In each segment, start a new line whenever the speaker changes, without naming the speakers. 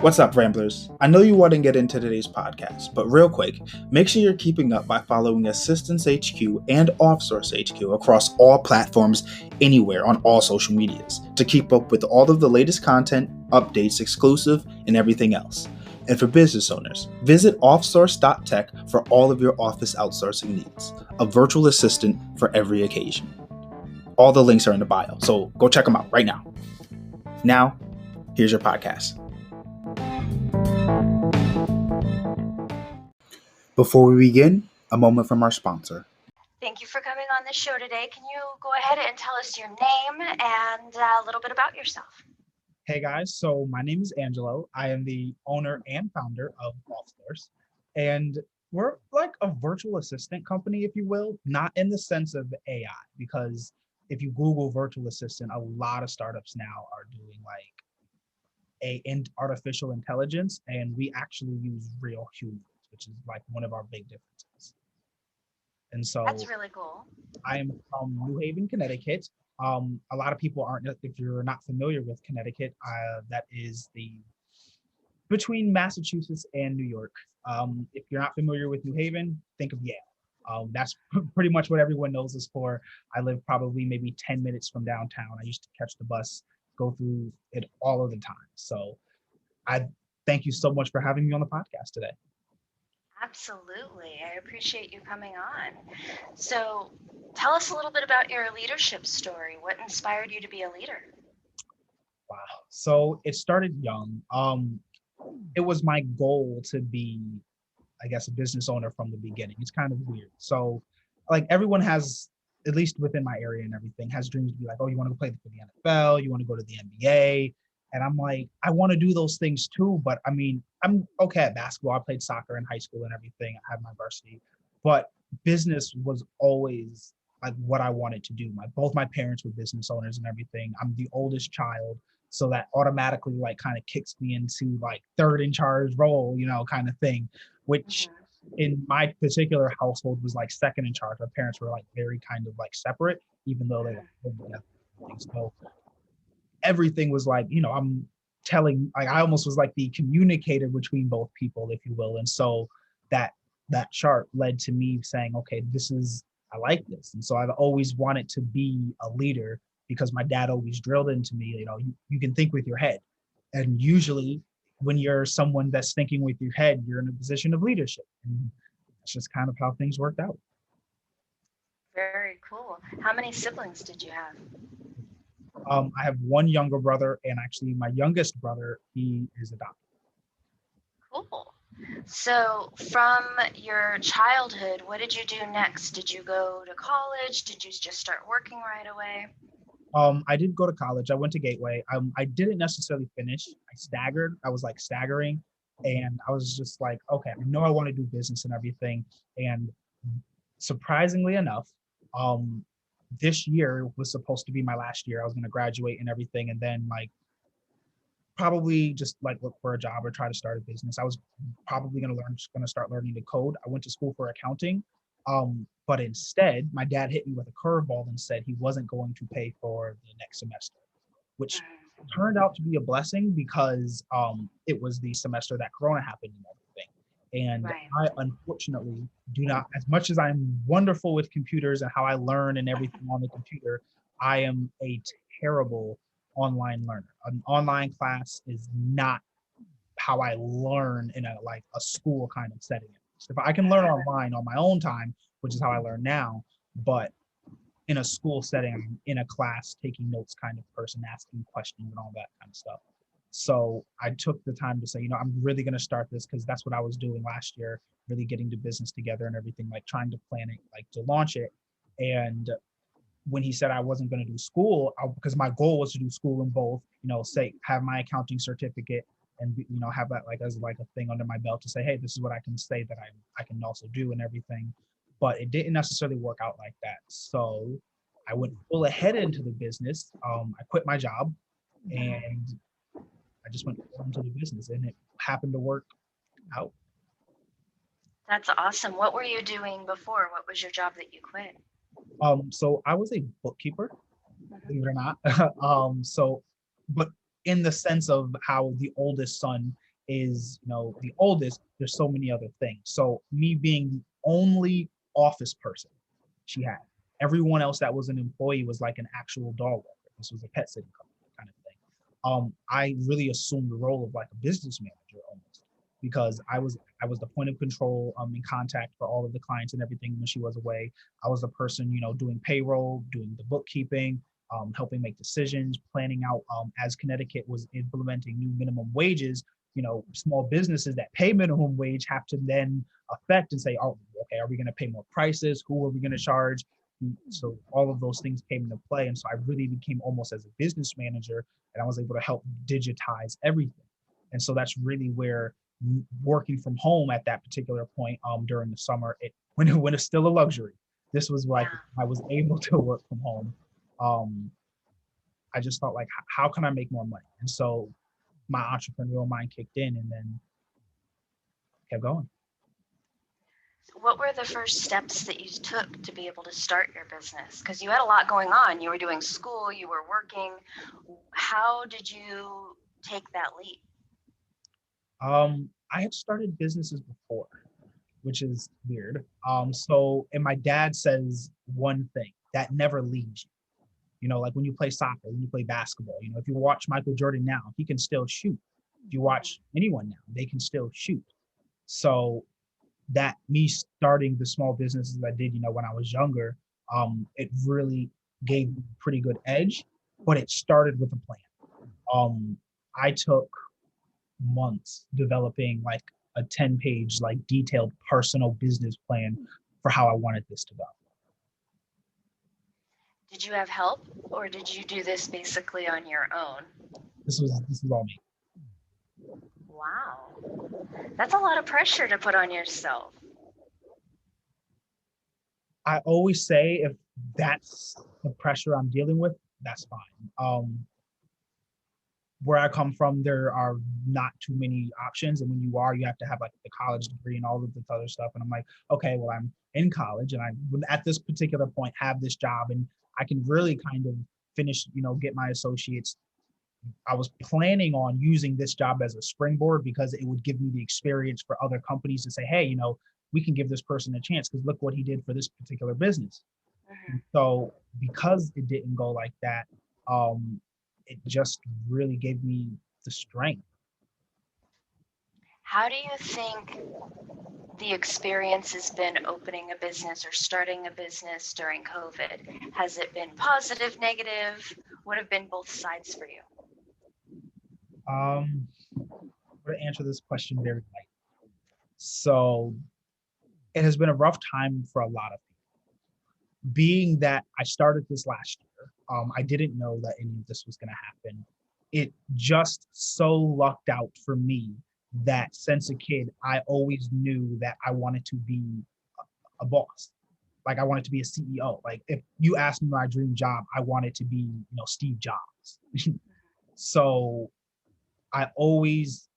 What's up, Ramblers? I know you want to get into today's podcast, but real quick, make sure you're keeping up by following Assistance HQ and Offsource HQ across all platforms, anywhere on all social medias, to keep up with all of the latest content, updates, exclusive, and everything else. And for business owners, visit offsource.tech for all of your office outsourcing needs, a virtual assistant for every occasion. All the links are in the bio, so go check them out right now. Now, here's your podcast. Before we begin, a moment from our sponsor.
Thank you for coming on the show today. Can you go ahead and tell us your name and a little bit about yourself?
Hey guys, so my name is Angelo. I am the owner and founder of Offsource, and we're like a virtual assistant company, if you will, not in the sense of AI, because if you Google virtual assistant, a lot of startups now are doing like artificial intelligence, and we actually use real humans, which is like one of our big differences. And so
That's really cool.
I am from New Haven, Connecticut. A lot of people aren't, if you're not familiar with Connecticut, that is the between Massachusetts and New York. If you're not familiar with New Haven, think of Yale. That's pretty much what everyone knows us for. I live probably maybe 10 minutes from downtown. I used to catch the bus, go through it all of the time. So I thank you so much for having me on the podcast today.
Absolutely. I appreciate you coming on. So tell us a little bit about your leadership story. What inspired you to be a leader?
Wow. So it started young. It was my goal to be, I guess, a business owner from the beginning. It's kind of weird. So, like everyone has, at least within my area and everything, has dreams to be like, oh, you want to play for the NFL, you want to go to the NBA, and I'm like, I want to do those things too. But I mean, I'm okay at basketball. I played soccer in high school and everything. I had my varsity, but business was always like what I wanted to do. Both my parents were business owners and everything. I'm the oldest child, so that automatically like kind of kicks me into like third in charge role, kind of thing, which in my particular household was like second in charge. My parents were like very kind of like separate, even though they lived together. So everything was like, I'm telling, like I almost was like the communicator between both people, if you will. And so that chart led to me saying, okay, I like this. And so I've always wanted to be a leader because my dad always drilled into me, you can think with your head. And usually when you're someone that's thinking with your head, you're in a position of leadership. And that's just kind of how things worked out.
Very cool. How many siblings did you have?
I have one younger brother, and actually my youngest brother, he is adopted.
Cool. So from your childhood, what did you do next? Did you go to college? Did you just start working right away?
I did go to college. I went to Gateway. I didn't necessarily finish. I staggered. I was like staggering, and I was just like, okay, I know I want to do business and everything. And surprisingly enough, this year was supposed to be my last year. I was going to graduate and everything, and then like probably just like look for a job or try to start a business. I was probably going to start learning to code. I went to school for accounting, but instead my dad hit me with a curveball and said he wasn't going to pay for the next semester, which turned out to be a blessing because it was the semester that Corona happened and everything. And
Right.
I unfortunately do not, as much as I'm wonderful with computers and how I learn and everything on the computer, I am a terrible online learner. An online class is not how I learn in a school kind of setting. So if I can learn online on my own time, which is how I learn now, but in a school setting, I'm in a class taking notes kind of person, asking questions and all that kind of stuff. So I took the time to say, I'm really going to start this because that's what I was doing last year, really getting the business together and everything, like trying to plan it, like to launch it. And when he said I wasn't going to do school, because my goal was to do school in both, say have my accounting certificate and have that like as like a thing under my belt to say, hey, this is what I can say that I can also do and everything. But it didn't necessarily work out like that. So I went full ahead into the business. I quit my job and I just went full into the business, and it happened to work out.
That's awesome. What were you doing before? What was your job that you quit?
So I was a bookkeeper, believe it or not. But in the sense of how the oldest son is, the oldest, there's so many other things. So me being the only office person she had, everyone else that was an employee was like an actual dog walker. This was a pet sitting company kind of thing. I really assumed the role of like a business manager almost, because I was the point of control, in contact for all of the clients and everything when she was away. I was the person, doing payroll, doing the bookkeeping, helping make decisions, planning out, as Connecticut was implementing new minimum wages. Small businesses that pay minimum wage have to then affect and say, oh, okay, are we going to pay more prices? Who are we going to charge? So all of those things came into play. And so I really became almost as a business manager, and I was able to help digitize everything. And so that's really where working from home at that particular point, during the summer, when it's still a luxury, this was like
Yeah.
I was able to work from home. Um, I just thought like, how can I make more money? And so my entrepreneurial mind kicked in and then kept going.
What were the first steps that you took to be able to start your business? Because you had a lot going on. You were doing school, you were working. How did you take that leap?
I had started businesses before, which is weird. And my dad says one thing that never leaves you. Like when you play soccer, when you play basketball, if you watch Michael Jordan now, he can still shoot. If you watch anyone now, they can still shoot. So that me starting the small businesses I did, when I was younger, it really gave me a pretty good edge, but it started with a plan. I took months developing like a 10-page, like detailed personal business plan for how I wanted this to go.
Did you have help, or did you do this basically on your own?
This was all me.
Wow. That's a lot of pressure to put on yourself.
I always say if that's the pressure I'm dealing with, that's fine. Where I come from, there are not too many options. And when you are, you have to have like the college degree and all of this other stuff. And I'm like, okay, well, I'm in college and I, at this particular point, have this job and I can really kind of finish, get my associates. I was planning on using this job as a springboard because it would give me the experience for other companies to say, hey, we can give this person a chance because look what he did for this particular business.
Mm-hmm.
So because it didn't go like that, it just really gave me the strength.
How do you think the experience has been opening a business or starting a business during COVID? Has it been positive, negative? What have been both sides for you?
I'm going to answer this question very lightly. So it has been a rough time for a lot of people. Being that I started this last year, I didn't know that any of this was going to happen. It just so lucked out for me that since a kid, I always knew that I wanted to be a boss. Like I wanted to be a CEO. Like if you asked me my dream job, I wanted to be, Steve Jobs. So I always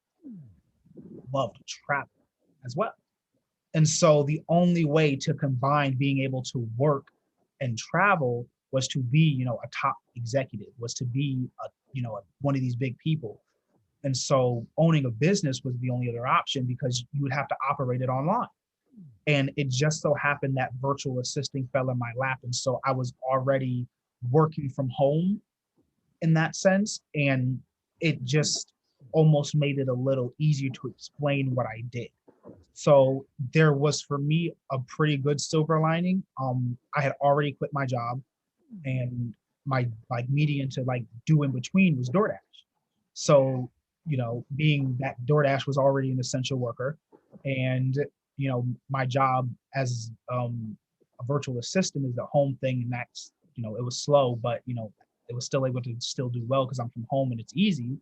loved travel as well. And so the only way to combine being able to work and travel was to be, a top executive, was to be one of these big people. And so owning a business was the only other option because you would have to operate it online. And it just so happened that virtual assisting fell in my lap. And so I was already working from home in that sense. And it just almost made it a little easier to explain what I did. So there was for me a pretty good silver lining. I had already quit my job and my like median to like do in between was DoorDash. So, being that DoorDash was already an essential worker and, my job as a virtual assistant is the home thing. And that's, it was slow, but, it was still able to still do well because I'm from home and it's easy.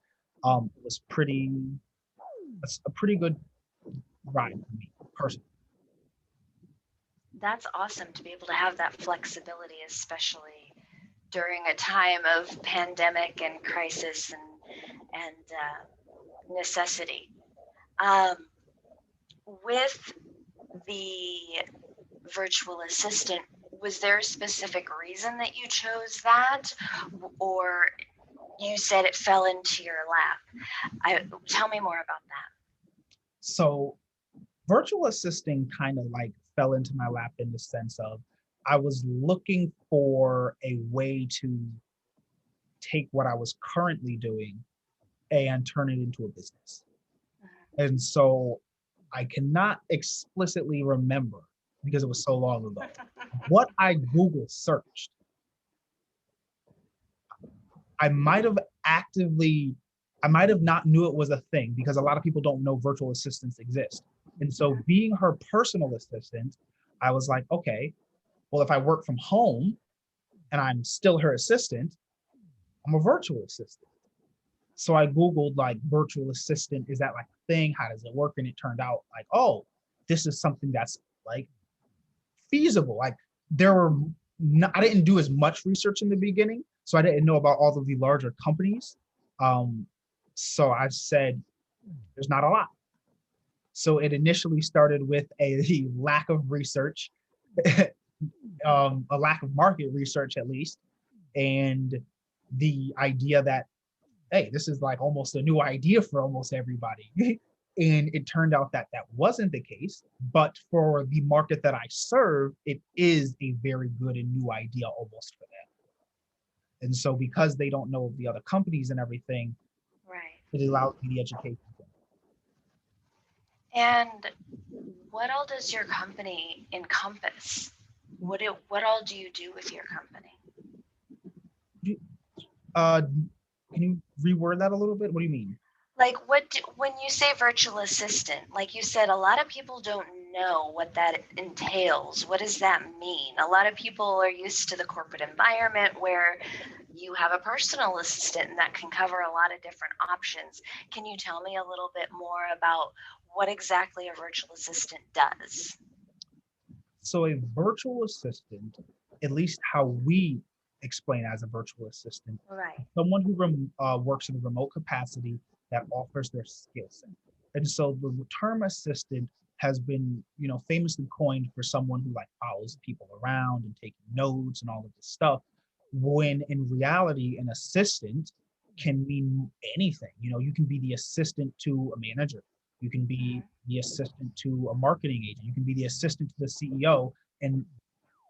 It was a pretty good ride for me personally.
That's awesome to be able to have that flexibility, especially during a time of pandemic and crisis and necessity. With the virtual assistant, was there a specific reason that you chose that, or you said it fell into your lap? Tell me more about that.
So virtual assisting kind of like fell into my lap in the sense of I was looking for a way to take what I was currently doing and turn it into a business. And so I cannot explicitly remember because it was so long ago what I Google searched. I might have actively, I might have not knew it was a thing because a lot of people don't know virtual assistants exist. And so being her personal assistant, I was like, okay, well, if I work from home and I'm still her assistant, I'm a virtual assistant. So I Googled like virtual assistant, is that like a thing? How does it work? And it turned out like, oh, this is something that's like feasible. Like there were, I didn't do as much research in the beginning, so I didn't know about all of the larger companies. Um, so I said, there's not a lot. So it initially started with a lack of research, a lack of market research at least, and the idea that, hey, this is like almost a new idea for almost everybody. And it turned out that that wasn't the case. But for the market that I serve, it is a very good and new idea almost for them. And so because they don't know the other companies and everything,
Right.
it allows me the education.
And what all does your company encompass? What all do you do with your company?
Uh, can you reword that a little bit? What do you mean?
Like when you say virtual assistant, like you said, a lot of people don't know what that entails. What does that mean? A lot of people are used to the corporate environment where you have a personal assistant and that can cover a lot of different options. Can you tell me a little bit more about what exactly a virtual assistant does?
So a virtual assistant, at least how we explain as a virtual assistant,
Right.
someone who works in a remote capacity that offers their skill set. And so the term assistant has been, famously coined for someone who like follows people around and taking notes and all of this stuff. When in reality, an assistant can mean anything. You can be the assistant to a manager. You can be the assistant to a marketing agent. You can be the assistant to the CEO. And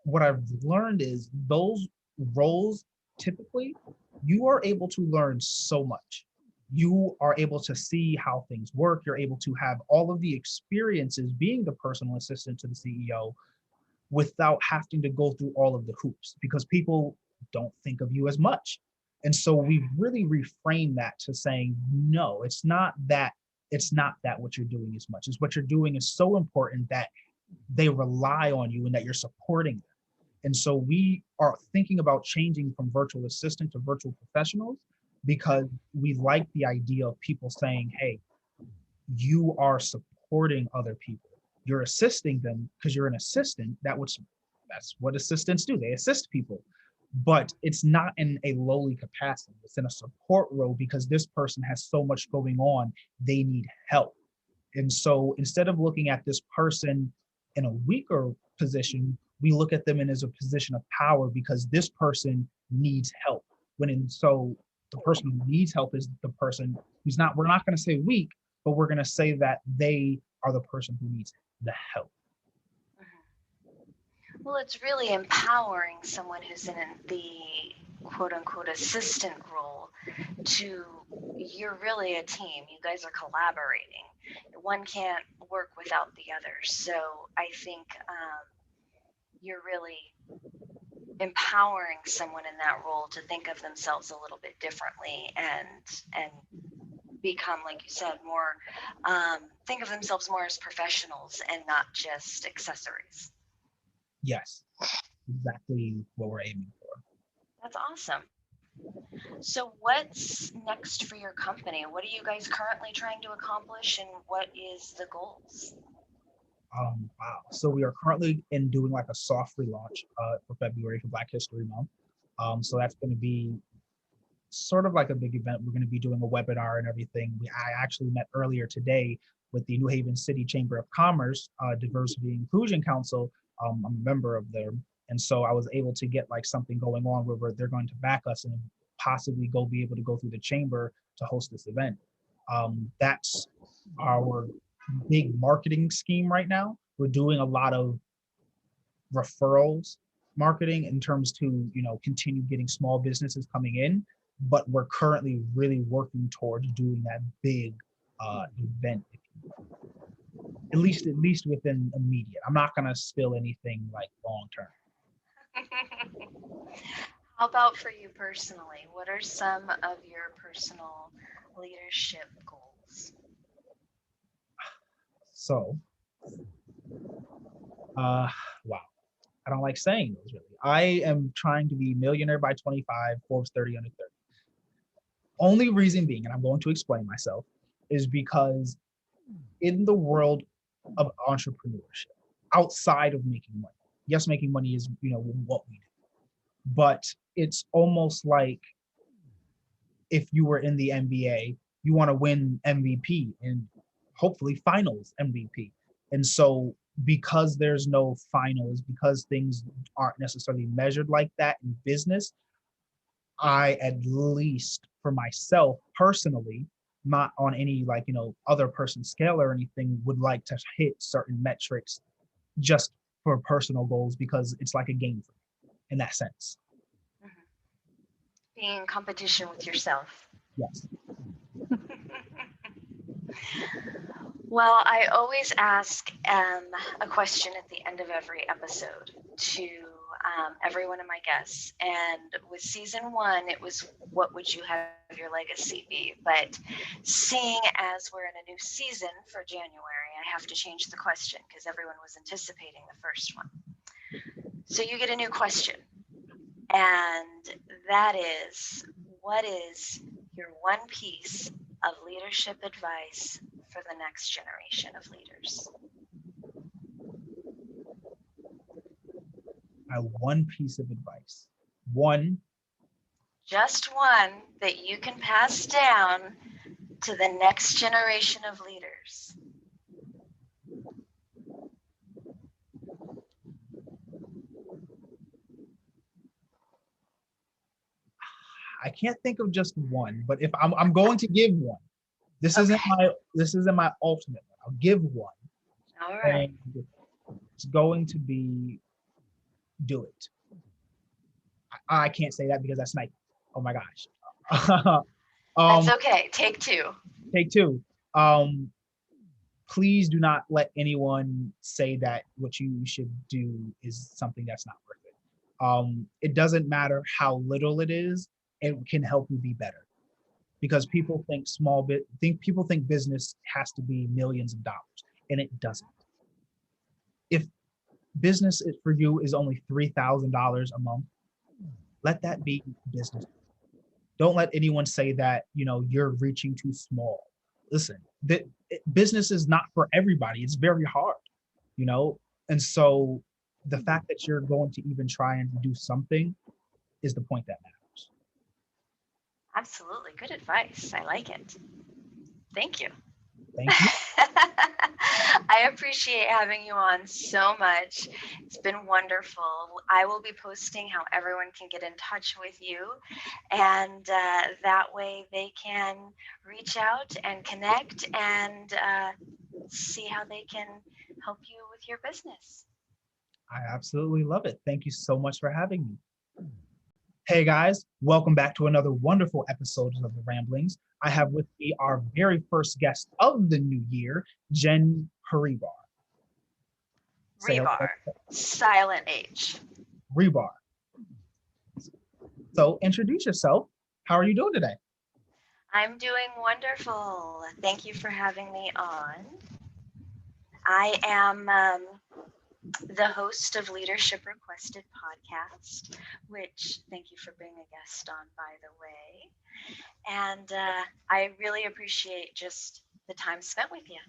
what I've learned is those roles typically you are able to learn so much. You are able to see how things work. You're able to have all of the experiences being the personal assistant to the CEO without having to go through all of the hoops because people don't think of you as much. And so we've really reframed that to saying, no, it's not that what you're doing as much as what you're doing is so important that they rely on you and that you're supporting them. And so we are thinking about changing from virtual assistant to virtual professionals because we like the idea of people saying, hey, you are supporting other people. You're assisting them because you're an assistant. That's what assistants do. They assist people. But it's not in a lowly capacity. It's in a support role because this person has so much going on. They need help. And so instead of looking at this person in a weaker position, we look at them in as a position of power because this person needs help. So the person who needs help is the person who's not, we're not going to say weak, but we're going to say that they are the person who needs the help.
Well, it's really empowering someone who's in the quote unquote assistant role to, you're really a team. You guys are collaborating. One can't work without the other. So I think you're really empowering someone in that role to think of themselves a little bit differently and become, like you said, more think of themselves more as professionals and not just accessories.
Yes, exactly what we're aiming for.
That's awesome. So what's next for your company? What are you guys currently trying to accomplish and what is the goals?
Wow. So we are currently in doing like a soft relaunch for February for Black History Month. So that's going to be sort of like a big event. We're going to be doing a webinar and everything. I actually met earlier today with the New Haven City Chamber of Commerce Diversity and Inclusion Council. I'm a member of them. And so I was able to get like something going on where they're going to back us and possibly be able to go through the chamber to host this event. That's our big marketing scheme right now. We're doing a lot of referrals marketing in terms to, continue getting small businesses coming in, but we're currently really working towards doing that big event, at least within immediate. I'm not going to spill anything like long term.
How about for you personally? What are some of your personal leadership goals?
So, wow. I don't like saying those really. I am trying to be millionaire by 25, Forbes 30 under 30. Only reason being, and I'm going to explain myself, is because in the world of entrepreneurship, outside of making money, yes, making money is, what we do, but it's almost like if you were in the NBA, you want to win MVP and hopefully finals MVP. And so because there's no finals, because things aren't necessarily measured like that in business, I, at least for myself personally, not on any other person's scale or anything, would like to hit certain metrics just for personal goals because it's like a game for me in that sense.
Mm-hmm. Being in competition with yourself.
Yes.
Well, I always ask a question at the end of every episode to every one of my guests. And with season 1, it was, what would you have your legacy be? But seeing as we're in a new season for January, I have to change the question because everyone was anticipating the first one. So you get a new question. And that is, what is your one piece of leadership advice for the next generation of leaders?
My one piece of advice. One.
Just one that you can pass down to the next generation of leaders.
I can't think of just one, but if I'm going to give one, this isn't my ultimate one. I'll give one.
All right.
And it's going to be do it. I can't say that because that's Nike. Oh my gosh.
That's okay. Take 2.
Take 2. Please do not let anyone say that what you should do is something that's not worth it. It doesn't matter how little it is, it can help you be better. Because people think business has to be millions of dollars, and it doesn't. If business for you is only $3,000 a month, let that be business. Don't let anyone say that you're reaching too small. Listen, business is not for everybody. It's very hard, and so the fact that you're going to even try and do something is the point that matters.
Absolutely. Good advice. I like it. Thank you.
Thank you.
I appreciate having you on so much. It's been wonderful. I will be posting how everyone can get in touch with you, and that way they can reach out and connect and see how they can help you with your business.
I absolutely love it. Thank you so much for having me. Hey guys, welcome back to another wonderful episode of The Ramblings. I have with me our very first guest of the new year, Jen Hribar.
Hribar, silent H.
Hribar. So introduce yourself. How are you doing today?
I'm doing wonderful. Thank you for having me on. I am the host of Leadership Requested podcast, which, thank you for being a guest on, by the way. And I really appreciate just the time spent with you.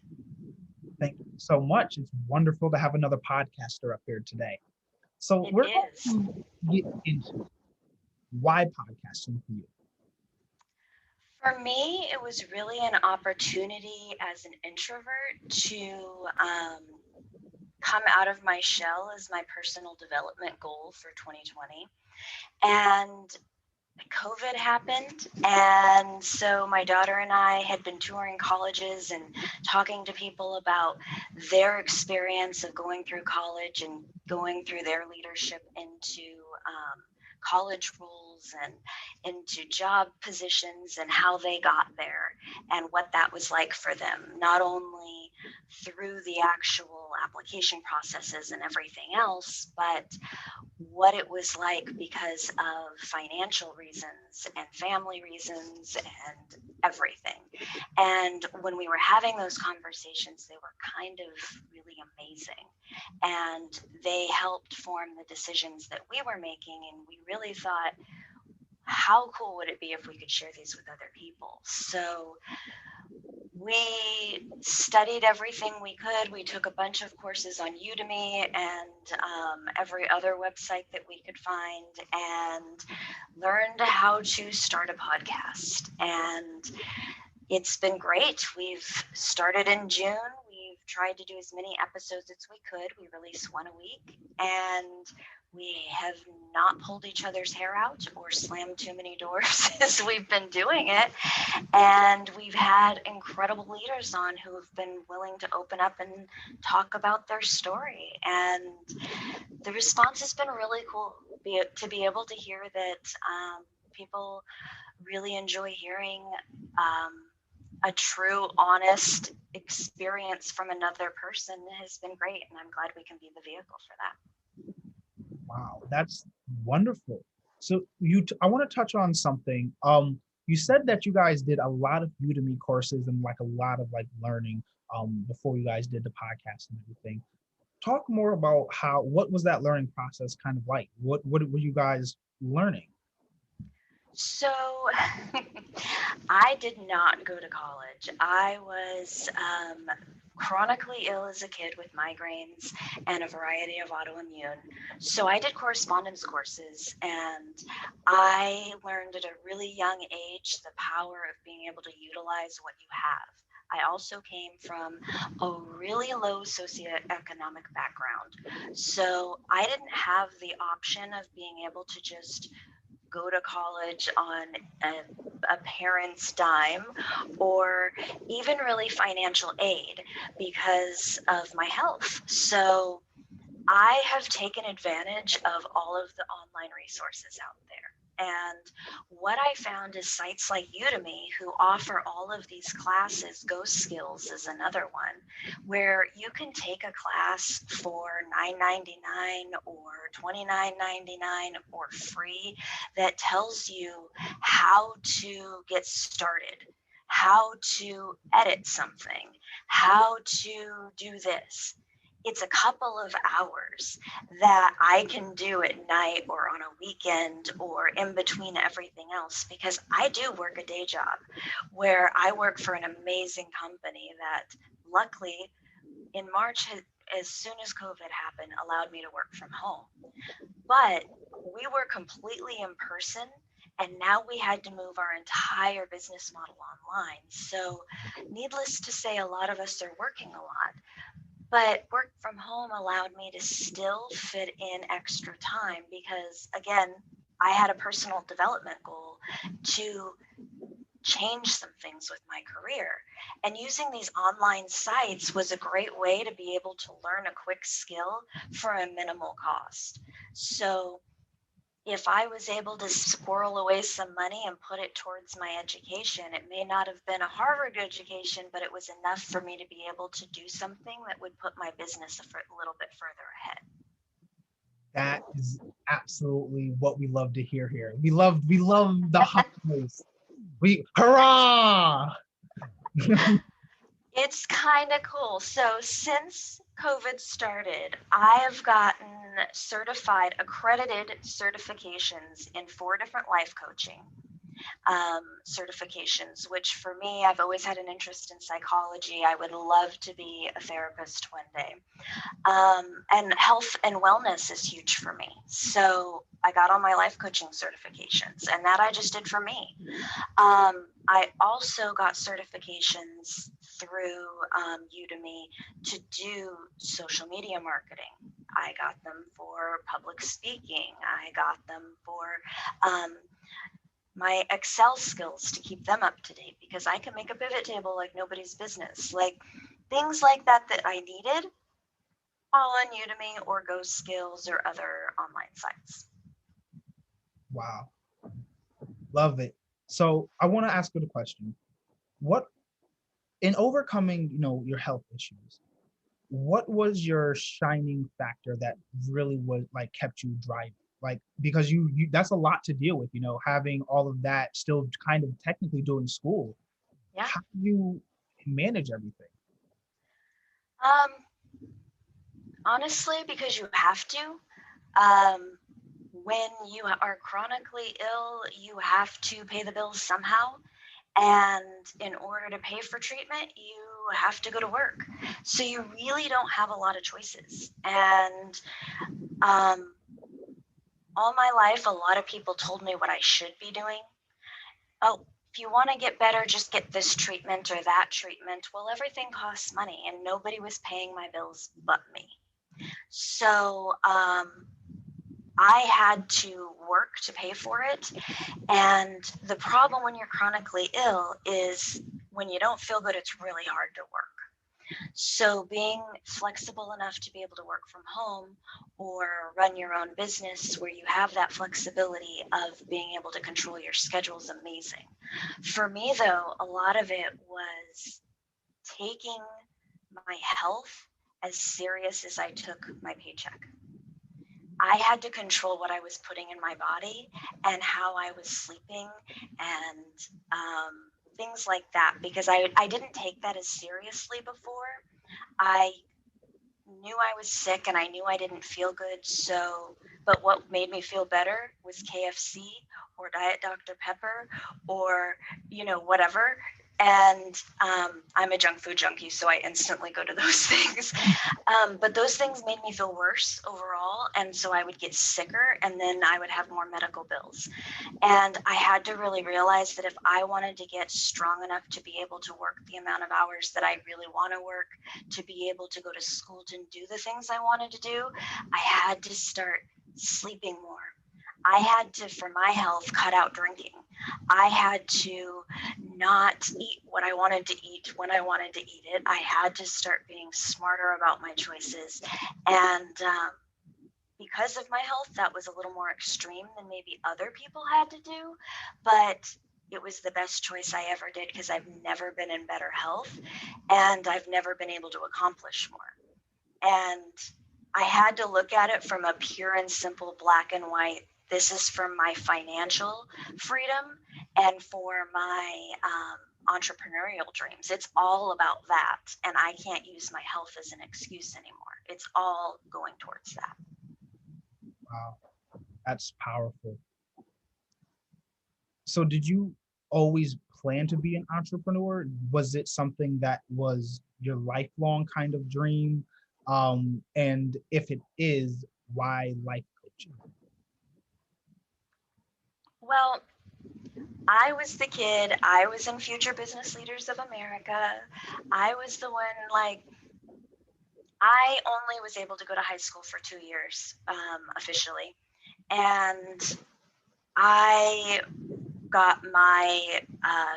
Thank you so much. It's wonderful to have another podcaster up here today. So we're going to get into why podcasting for you.
For me, it was really an opportunity as an introvert to come out of my shell as my personal development goal for 2020. And COVID happened, and so my daughter and I had been touring colleges and talking to people about their experience of going through college and going through their leadership into college roles and into job positions and how they got there and what that was like for them, not only through the actual application processes and everything else, but what it was like because of financial reasons and family reasons and everything. And when we were having those conversations, they were kind of really amazing. And they helped form the decisions that we were making. And we really thought, how cool would it be if we could share these with other people? So we studied everything we could. We took a bunch of courses on Udemy and every other website that we could find, and learned how to start a podcast. And it's been great. We've started in June. We've tried to do as many episodes as we could. We release one a week, and we have not pulled each other's hair out or slammed too many doors as we've been doing it. And we've had incredible leaders on who have been willing to open up and talk about their story. And the response has been really cool to be able to hear that people really enjoy hearing a true, honest experience from another person has been great. And I'm glad we can be the vehicle for that.
Wow, that's wonderful. So I want to touch on something. You said that you guys did a lot of Udemy courses and like a lot of like learning before you guys did the podcast and everything. Talk more about what was that learning process kind of like? What were you guys learning?
So I did not go to college. I was chronically ill as a kid with migraines and a variety of autoimmune. So I did correspondence courses, and I learned at a really young age the power of being able to utilize what you have. I also came from a really low socioeconomic background. So I didn't have the option of being able to just go to college on a parent's dime or even really financial aid because of my health. So I have taken advantage of all of the online resources out there. And what I found is sites like Udemy, who offer all of these classes. Go Skills is another one, where you can take a class for $9.99 or $29.99 or free that tells you how to get started, how to edit something, how to do this. It's a couple of hours that I can do at night or on a weekend or in between everything else, because I do work a day job where I work for an amazing company that luckily in March, as soon as COVID happened, allowed me to work from home. But we were completely in person, and now we had to move our entire business model online. So needless to say, a lot of us are working a lot. But work from home allowed me to still fit in extra time because, again, I had a personal development goal to change some things with my career. And using these online sites was a great way to be able to learn a quick skill for a minimal cost. So if I was able to squirrel away some money and put it towards my education, it may not have been a Harvard education, but it was enough for me to be able to do something that would put my business a little bit further ahead.
That is absolutely what we love to hear here. We love the hustlers. We hurrah!
It's kind of cool. So since COVID started, I have gotten certified, accredited certifications in 4 different life coaching certifications, which for me, I've always had an interest in psychology. I would love to be a therapist one day. And health and wellness is huge for me. So I got all my life coaching certifications, and that I just did for me. I also got certifications through Udemy to do social media marketing. I got them for public speaking. I got them for my Excel skills to keep them up to date, because I can make a pivot table like nobody's business. Like things like that I needed, all on Udemy or Go Skills or other online sites.
Wow. Love it. So I want to ask you the question. What, in overcoming, your health issues, what was your shining factor that really was like kept you driving? Like, because you that's a lot to deal with, having all of that, still kind of technically doing school.
Yeah.
How do you manage everything?
Honestly, because you have to. When you are chronically ill, you have to pay the bills somehow. And in order to pay for treatment, you have to go to work. So you really don't have a lot of choices. And all my life, a lot of people told me what I should be doing. Oh, if you want to get better, just get this treatment or that treatment. Well, everything costs money, and nobody was paying my bills but me. So I had to work to pay for it. And the problem when you're chronically ill is when you don't feel good, it's really hard to work. So being flexible enough to be able to work from home or run your own business where you have that flexibility of being able to control your schedule is amazing. For me, though, a lot of it was taking my health as serious as I took my paycheck. I had to control what I was putting in my body and how I was sleeping and things like that, because I didn't take that as seriously before. I knew I was sick and I knew I didn't feel good. So, but what made me feel better was KFC or Diet Dr. Pepper or, whatever. And I'm a junk food junkie, so I instantly go to those things. But those things made me feel worse overall. And so I would get sicker and then I would have more medical bills. And I had to really realize that if I wanted to get strong enough to be able to work the amount of hours that I really want to work, to be able to go to school to do the things I wanted to do, I had to start sleeping more. I had to, for my health, cut out drinking. I had to not eat what I wanted to eat when I wanted to eat it. I had to start being smarter about my choices. And because of my health, that was a little more extreme than maybe other people had to do. But it was the best choice I ever did because I've never been in better health and I've never been able to accomplish more. And I had to look at it from a pure and simple black and white. This is for my financial freedom and for my entrepreneurial dreams. It's all about that. And I can't use my health as an excuse anymore. It's all going towards that.
Wow, that's powerful. So did you always plan to be an entrepreneur? Was it something that was your lifelong kind of dream? And if it is, why life coaching?
Well, I was the kid. I was in Future Business Leaders of America. I was the one, I only was able to go to high school for 2 years officially. And I got my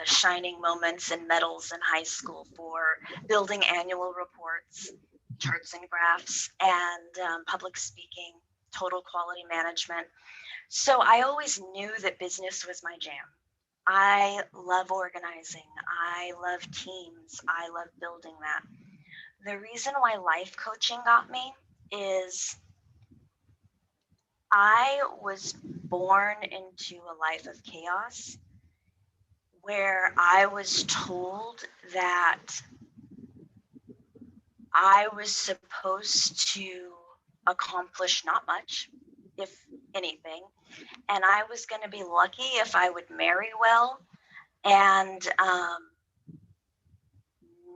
shining moments and medals in high school for building annual reports, charts and graphs, and public speaking, total quality management. So I always knew that business was my jam. I love organizing. I love teams. I love building that. The reason why life coaching got me is I was born into a life of chaos where I was told that I was supposed to accomplish not much, if anything, and I was going to be lucky if I would marry well and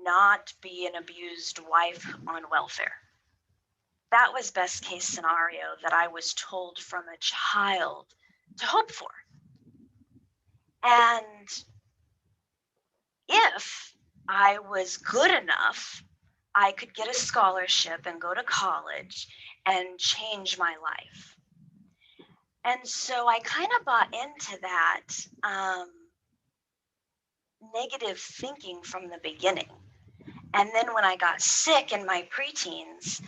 not be an abused wife on welfare. That was best case scenario that I was told from a child to hope for. And if I was good enough, I could get a scholarship and go to college and change my life. And so I kind of bought into that negative thinking from the beginning. And then when I got sick in my preteens,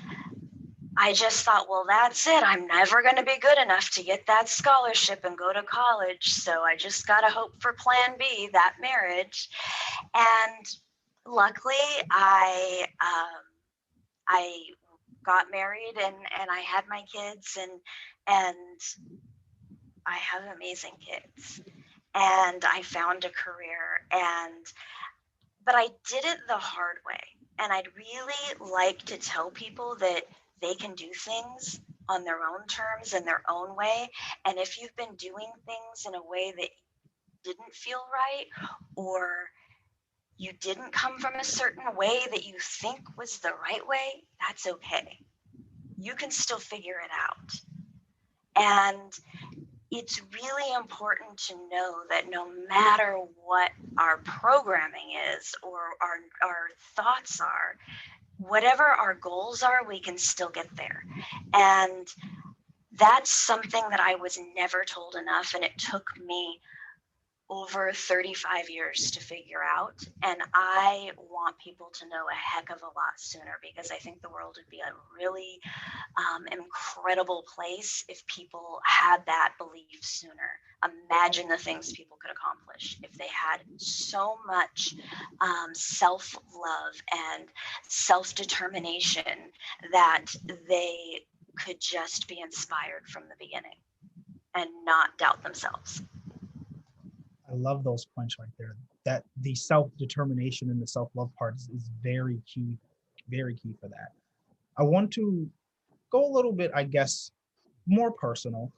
I just thought, well, that's it. I'm never going to be good enough to get that scholarship and go to college. So I just got to hope for plan B, that marriage. And luckily, I got married and I had my kids and I have amazing kids. And I found a career but I did it the hard way. And I'd really like to tell people that they can do things on their own terms in their own way. And if you've been doing things in a way that didn't feel right, or you didn't come from a certain way that you think was the right way, that's okay. You can still figure it out. And it's really important to know that no matter what our programming is or our thoughts are, whatever our goals are, we can still get there. And that's something that I was never told enough. And it took me over 35 years to figure out. And I want people to know a heck of a lot sooner, because I think the world would be a really incredible place if people had that belief sooner. Imagine the things people could accomplish if they had so much self-love and self-determination that they could just be inspired from the beginning and not doubt themselves.
I love those points right there. That the self-determination and the self-love part is very key for that. I want to go a little bit, I guess, more personal.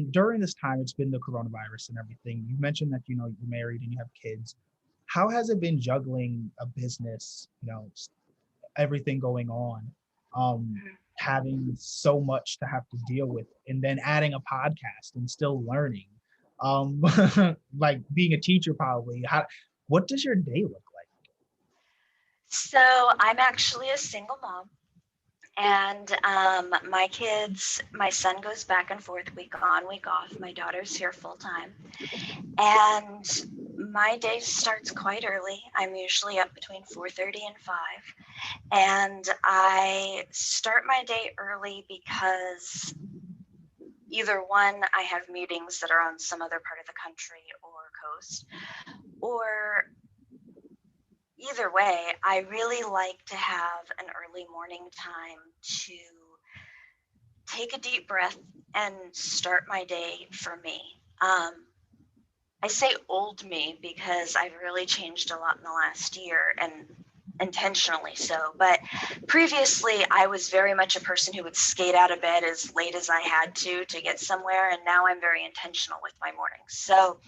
During this time, it's been the coronavirus and everything. You mentioned that you're married and you have kids. How has it been juggling a business? Everything going on, having so much to have to deal with, and then adding a podcast and still learning. Um, like being a teacher, probably. What does your day look like?
So I'm actually a single mom. And my kids, my son goes back and forth week on, week off. My daughter's here full time. And my day starts quite early. I'm usually up between 4:30 and 5. And I start my day early because either one, I have meetings that are on some other part of the country or coast, or either way, I really like to have an early morning time to take a deep breath and start my day for me. I say old me because I've really changed a lot in the last year, and intentionally so. But previously, I was very much a person who would skate out of bed as late as I had to get somewhere. And now I'm very intentional with my mornings. So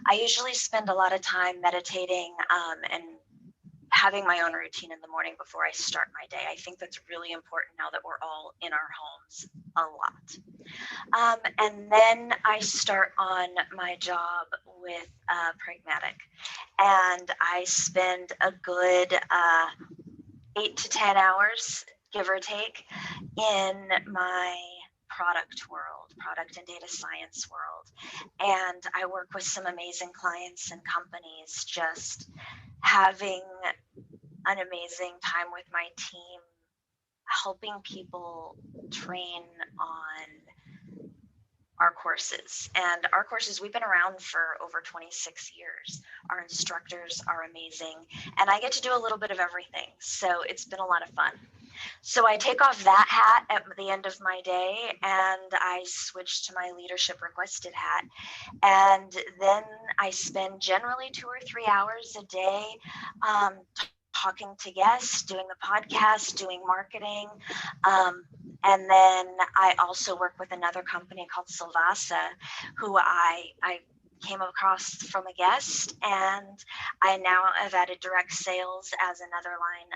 I usually spend a lot of time meditating and having my own routine in the morning before I start my day. I think that's really important now that we're all in our homes a lot. And then I start on my job with Pragmatic, and I spend a good 8 to 10 hours, give or take, in my product and data science world. And I work with some amazing clients and companies, just having an amazing time with my team, helping people train on our courses. And our courses, we've been around for over 26 years. Our instructors are amazing, and I get to do a little bit of everything. So it's been a lot of fun. So I take off that hat at the end of my day and I switch to my leadership requested hat. And then I spend generally 2 or 3 hours a day talking to guests, doing the podcast, doing marketing. And then I also work with another company called Silvassa, who I came across from a guest, and I now have added direct sales as another line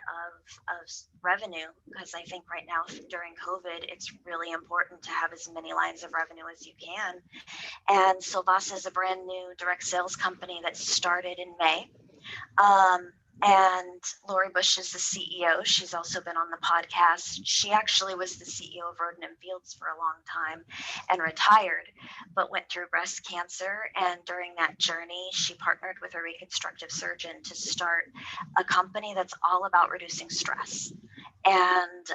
of revenue, because I think right now during COVID, it's really important to have as many lines of revenue as you can. And Silvassa is a brand new direct sales company that started in May. And Lori Bush is the CEO. She's also been on the podcast. She actually was the CEO of Roden and Fields for a long time and retired, but went through breast cancer. And during that journey, she partnered with a reconstructive surgeon to start a company that's all about reducing stress and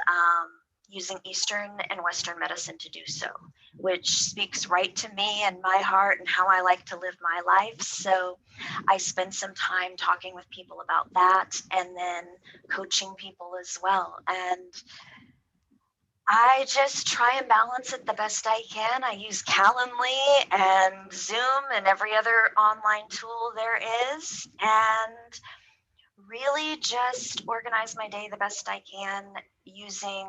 using Eastern and Western medicine to do so, which speaks right to me and my heart and how I like to live my life. So I spend some time talking with people about that and then coaching people as well. And I just try and balance it the best I can. I use Calendly and Zoom and every other online tool there is, and really just organize my day the best I can using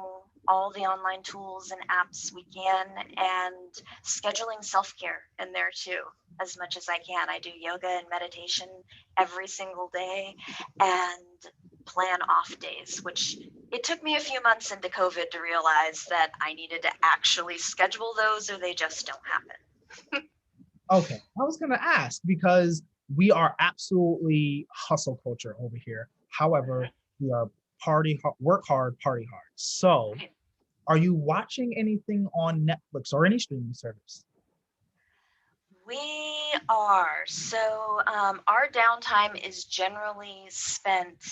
all the online tools and apps we can, and scheduling self-care in there too as much as I can. I do yoga and meditation every single day and plan off days, which it took me a few months into COVID to realize that I needed to actually schedule those or they just don't happen.
Okay, I was going to ask because we are absolutely hustle culture over here. However, we are work hard, party hard. So, are you watching anything on Netflix or any streaming service?
We are. So our downtime is generally spent.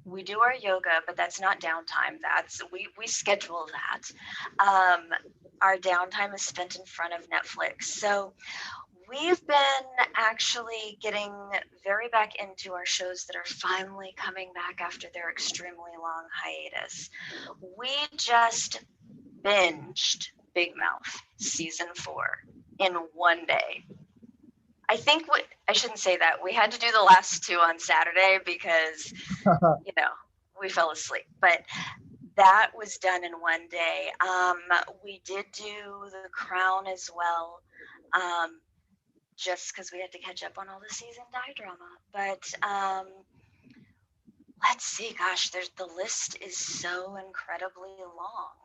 We do our yoga, but that's not downtime. We schedule that. Our downtime is spent in front of Netflix. So we've been actually getting very back into our shows that are finally coming back after their extremely long hiatus. We just binged Big Mouth season 4 in one day. I shouldn't say that. We had to do the last 2 on Saturday because, we fell asleep. But that was done in one day. We did do The Crown as well, just because we had to catch up on all the season 9 drama. But let's see. Gosh, the list is so incredibly long.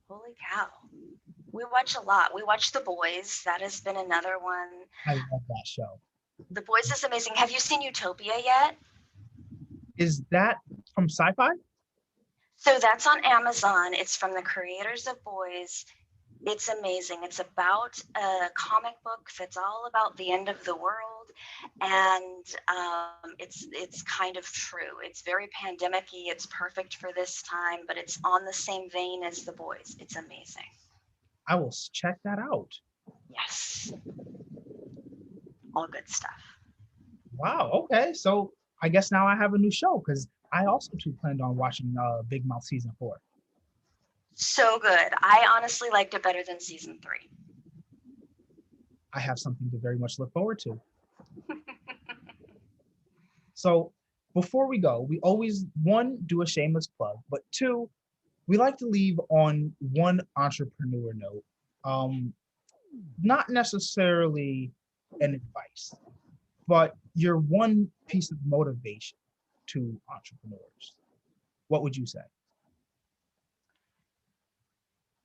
Holy cow. We watch a lot. We watch The Boys. That has been another one.
I love that show.
The Boys is amazing. Have you seen Utopia yet?
Is that from Sci-Fi?
So that's on Amazon. It's from the creators of Boys. It's amazing. It's about a comic book that's all about the end of the world, and it's kind of true. It's very pandemic-y. It's perfect for this time, but it's on the same vein as The Boys. It's amazing.
I will check that out.
Yes. All good stuff.
Wow. Okay. So I guess now I have a new show because I also too planned on watching Big Mouth season 4.
So good. I honestly liked it better than season 3.
I have something to very much look forward to. So before we go, we always, 1, do a shameless plug, but 2, we like to leave on one entrepreneur note. Not necessarily an advice, but your one piece of motivation to entrepreneurs. What would you say?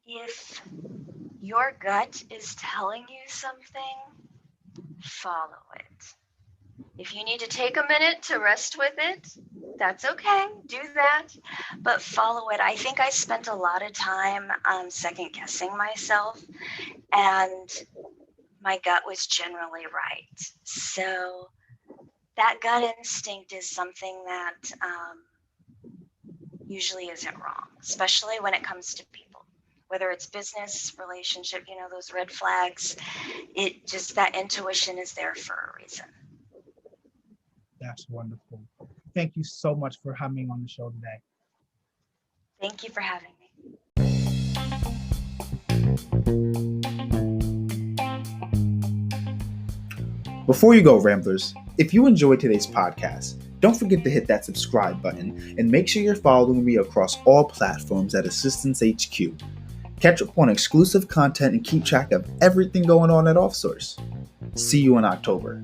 If your gut is telling you something, follow it. If you need to take a minute to rest with it, that's okay. Do that, but follow it. I think I spent a lot of time second guessing myself, and my gut was generally right. So that gut instinct is something that usually isn't wrong, especially when it comes to people, whether it's business, relationship, those red flags. That intuition is there for a reason.
That's wonderful. Thank you so much for coming on the show today.
Thank you for having me.
Before you go, Ramblers, if you enjoyed today's podcast, don't forget to hit that subscribe button and make sure you're following me across all platforms at Assistance HQ. Catch up on exclusive content and keep track of everything going on at OffSource. See you in October.